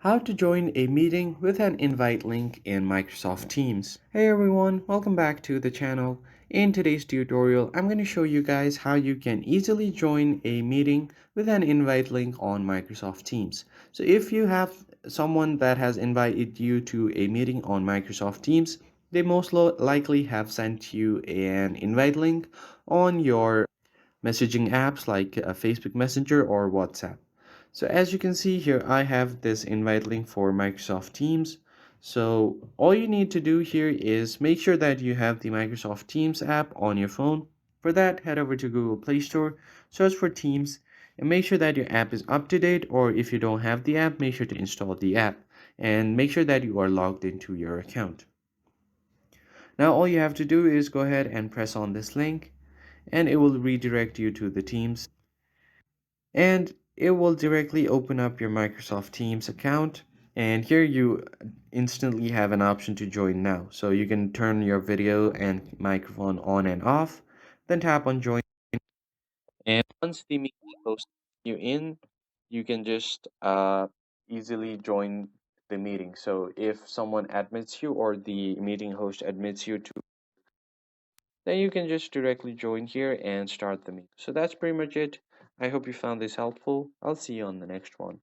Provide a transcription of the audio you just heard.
How to join a meeting with an invite link in Microsoft Teams. Hey everyone, welcome back to the channel. In today's tutorial, I'm going to show you guys how you can easily join a meeting with an invite link on Microsoft Teams. So if you have someone that has invited you to a meeting on Microsoft Teams, they most likely have sent you an invite link on your messaging apps like Facebook Messenger or WhatsApp. So as you can see here, I have this invite link for Microsoft Teams. So all you need to do here is make sure that you have the Microsoft Teams app on your phone. For that, head over to Google Play Store, search for Teams, and make sure that your app is up to date, or if you don't have the app, make sure to install the app and make sure that you are logged into your account. Now all you have to do is go ahead and press on this link and it will redirect you to the Teams and it will directly open up your Microsoft Teams account. And here you instantly have an option to join now. So you can turn your video and microphone on and off, then tap on join. And once the meeting host you in, you can just easily join the meeting. So if someone admits you or the meeting host admits you to, then you can just directly join here and start the meeting. So that's pretty much it. I hope you found this helpful. I'll see you on the next one.